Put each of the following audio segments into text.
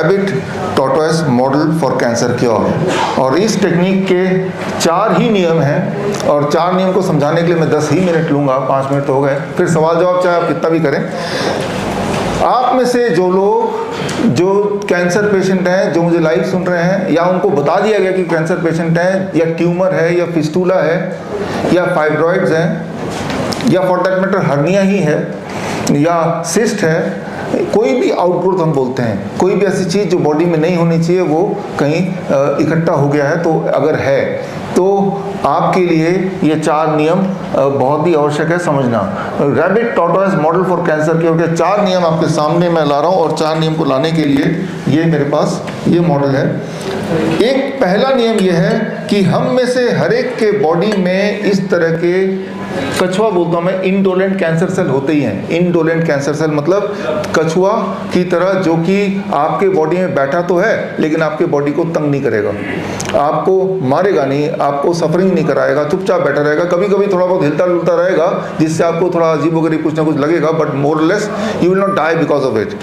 Rabbit tortoise model for cancer cure. और इस technique के 4 ही नियम हैं और 4 नियम को समझाने के लिए मैं 10 ही मिनट लूँगा, 5 मिनट तो हो गए, फिर सवाल जवाब चाहे आप कितना भी करें। आप में से जो लोग जो कैंसर पेशेंट हैं, जो मुझे लाइव सुन रहे हैं, या उनको बता दिया गया कि कैंसर पेशेंट हैं, या ट्यूमर है, या फिस्टूला है, या फाइब्रॉइड्स हैं, या फॉर दैट मैटर हर्निया ही है, या सिस्ट है, कोई भी आउटग्रोथ हम बोलते हैं, कोई भी ऐसी चीज़ जो बॉडी में नहीं होनी चाहिए वो कहीं इकट्ठा हो गया है, तो अगर है तो आपके लिए ये 4 नियम बहुत ही आवश्यक है समझना। Rabbit tortoise model for cancer के 4 नियम आपके सामने मैं ला रहा हूँ, और 4 नियम को लाने के लिए ये मेरे पास ये मॉडल है। एक पहला नियम ये है कि हम में से हर एक के बॉडी में इस तरह के, कछुआ बोलता हूँ मैं, इंडोलेंट कैंसर सेल होते ही हैं। इंडोलेंट कैंसर सेल मतलब कछुआ की तरह, जो कि आपके बॉडी में बैठा तो है लेकिन आपके बॉडी को तंग नहीं करेगा, आपको मारेगा नहीं, आपको सफरिंग नहीं कराएगा, चुपचाप बैठा रहेगा, कभी कभी थोड़ा बहुत हिलता डुलता रहेगा जिससे आपको थोड़ा अजीबोगरीब कुछ ना कुछ लगेगा, but more or less you will not die because of it.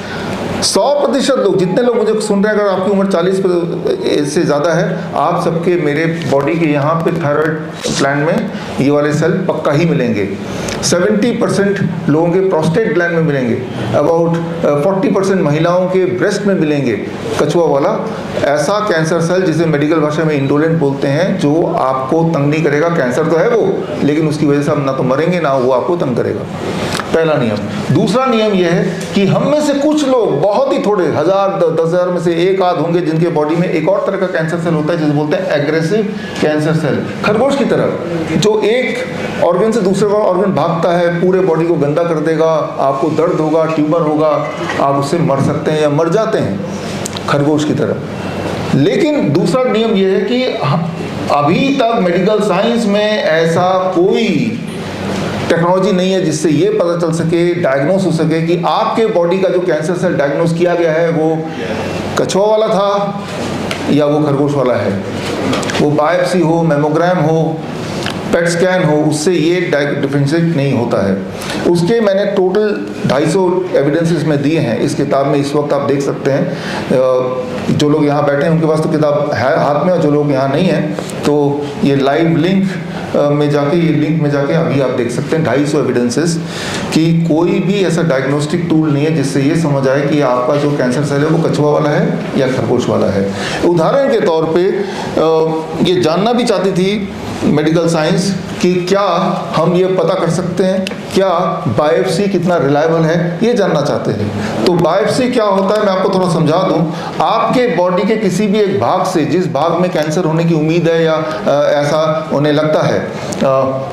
100% लोग, जितने लोग मुझे सुन रहे हैं, अगर आपकी उम्र 40 से ज़्यादा है, आप सबके मेरे बॉडी के यहाँ पे थायराइड ग्लैंड में ये वाले सेल पक्का ही मिलेंगे। 70% लोगों के प्रोस्टेट ग्लैंड में मिलेंगे, अबाउट 40% महिलाओं के ब्रेस्ट में मिलेंगे कछुआ वाला ऐसा कैंसर सेल, जिसे मेडिकल भाषा में इंडोलेंट बोलते हैं, जो आपको तंग नहीं करेगा। कैंसर तो है वो, लेकिन उसकी वजह से आप ना तो मरेंगे ना वो आपको तंग करेगा। पहला नियम। दूसरा नियम यह है कि हम में से कुछ लोग, बहुत ही थोड़े, 1000 में से एक आध होंगे, जिनके बॉडी में एक और तरह का कैंसर सेल होता है जिसे बोलते हैं एग्रेसिव कैंसर सेल। खरगोश की तरह, जो एक ऑर्गन से दूसरे ऑर्गन भागता है, पूरे बॉडी को गंदा कर देगा, आपको दर्द होगा, ट्यूमर होगा, आप उससे मर सकते हैं या मर जाते हैं, खरगोश की तरह। लेकिन दूसरा नियम यह है कि अभी तक मेडिकल साइंस में ऐसा कोई टेक्नोलॉजी नहीं है जिससे ये पता चल सके, डायग्नोस हो सके कि आपके बॉडी का जो कैंसर सेल डायग्नोस किया गया है वो कछुआ वाला था या वो खरगोश वाला है। वो बायोप्सी हो, मेमोग्राम हो, पेट स्कैन हो, उससे ये डिफरेंशिएट नहीं होता है। उसके मैंने टोटल 250 एविडेंसेस में दिए हैं इस किताब में। इस वक्त आप देख सकते हैं, जो लोग यहाँ बैठे हैं उनके पास तो किताब है हाथ में, और जो लोग यहाँ नहीं हैं तो ये लाइव लिंक में जाके, ये लिंक में जाके अभी आप देख सकते हैं 250 एविडेंसेस कि कोई भी ऐसा डायग्नोस्टिक टूल नहीं है जिससे ये समझ आए कि आपका जो कैंसर सेल है वो कछुआ वाला है या खरगोश वाला है। उदाहरण के तौर पे ये जानना भी चाहती थी मेडिकल साइंस कि क्या हम ये पता कर सकते हैं क्या बायोप्सी कितना रिलायबल है, ये जानना चाहते हैं। तो बायोप्सी क्या होता है मैं आपको थोड़ा समझा दूं। आपके बॉडी के किसी भी एक भाग से, जिस भाग में कैंसर होने की उम्मीद है या ऐसा उन्हें लगता है,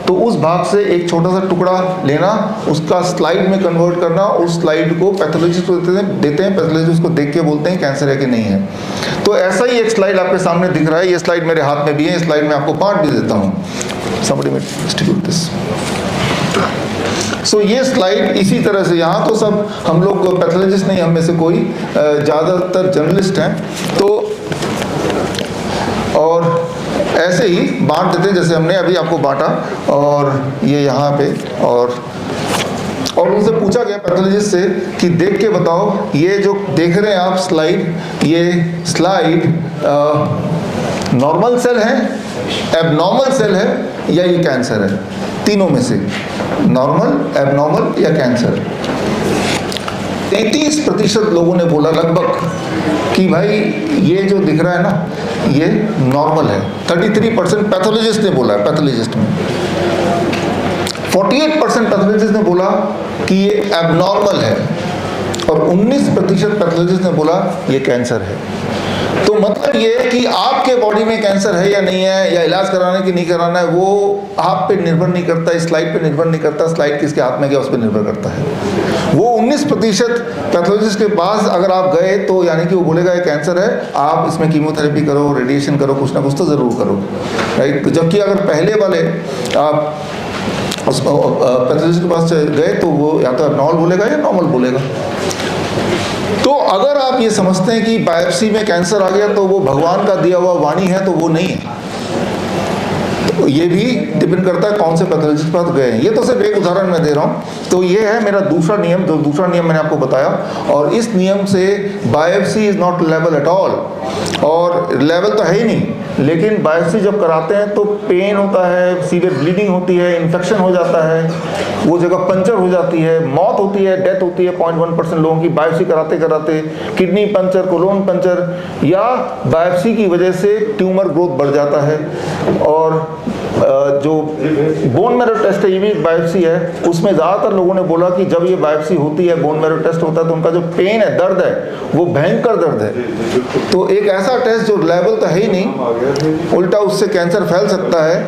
तो उस भाग से एक छोटा सा टुकड़ा लेना, उसका स्लाइड में कन्वर्ट करना, उस स्लाइड को पैथोलॉजिस्ट को देते हैं, पैथोलॉजिस्ट उसको देख के बोलते हैं कैंसर है कि नहीं है। तो ऐसा ही एक स्लाइड आपके सामने दिख रहा है, ये स्लाइड मेरे हाथ में भी है, इस स्लाइड में आपको बांट भी देता हूँ। Somebody may distribute this. So ये स्लाइड इसी तरह से, यहाँ तो सब हम लोग पैथोलॉजिस्ट नहीं, हम में से कोई ज़्यादातर जर्नलिस्ट हैं, तो और ऐसे ही बांट देते जैसे हमने अभी आपको बांटा, और ये यहाँ पे, और उनसे पूछा गया पैथोलॉजिस्ट से कि देख के बताओ ये जो देख रहे हैं आप स्लाइड, ये स्लाइड नॉर्मल सेल है, एबनॉर्मल सेल है या ये कैंसर है? तीनों में से, नॉर्मल, एबनॉर्मल या कैंसर। 33% लोगों ने बोला लगभग कि भाई ये जो दिख रहा है ना ये नॉर्मल है। 33% पैथोलॉजिस्ट ने बोला, पैथोलॉजिस्ट में 48% पैथोलॉजिस्ट ने बोला कि ये एबनॉर्मल है, और 19% पैथोलॉजिस्ट ने बोला ये कैंसर है। तो मतलब ये है कि आपके बॉडी में कैंसर है या नहीं है, या इलाज कराना कि नहीं कराना है, वो आप पे निर्भर नहीं करता, इस स्लाइड पे निर्भर नहीं करता, स्लाइड किसके हाथ में गया उस पर निर्भर करता है। वो 19% पैथोलॉजिस्ट के पास अगर आप गए तो यानी कि वो बोलेगा ये कैंसर है, आप इसमें कीमोथेरेपी करो, रेडिएशन करो, कुछ ना कुछ तो ज़रूर करो, राइट। जबकि अगर पहले वाले आप उस पैथोलॉजिस्ट के पास गए तो वो या तो एबनॉर्मल बोलेगा या नॉर्मल बोलेगा। तो अगर आप ये समझते हैं कि बायोप्सी में कैंसर आ गया तो वो भगवान का दिया हुआ वाणी है, तो वो नहीं है। ये भी डिपेंड करता है कौन से पैथोलॉजिस्ट के पास गए हैं। ये तो सिर्फ एक उदाहरण मैं दे रहा हूँ। तो ये है मेरा दूसरा नियम, जो दूसरा नियम मैंने आपको बताया, और इस नियम से biopsy is not level at all, और लेवल तो है ही नहीं, लेकिन बायोप्सी जब कराते हैं तो पेन होता है, सीवियर ब्लीडिंग होती है, इन्फेक्शन हो जाता है, वो जगह पंचर हो जाती है, मौत होती है, डेथ होती है 0.1% लोगों की बायोप्सी कराते कराते, किडनी पंचर, कोलोन पंचर, या बायोप्सी की वजह से ट्यूमर ग्रोथ बढ़ जाता है। और जो बोन मैरो टेस्ट है, ये भी बायोप्सी है, उसमें ज़्यादातर लोगों ने बोला कि जब ये बायोप्सी होती है, बोन मैरो टेस्ट होता है, तो उनका जो पेन है, दर्द है, वो भयंकर दर्द है। तो एक ऐसा टेस्ट जो लेवल तो है ही नहीं, उल्टा उससे कैंसर फैल सकता है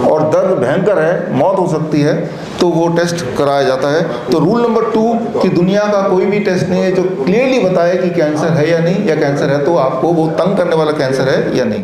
और दर्द भयंकर है, मौत हो सकती है, तो वो टेस्ट कराया जाता है। तो रूल नंबर 2 कि दुनिया का कोई भी टेस्ट नहीं है जो क्लियरली बताए कि कैंसर है या नहीं, या कैंसर है तो आपको वो तंग करने वाला कैंसर है या नहीं।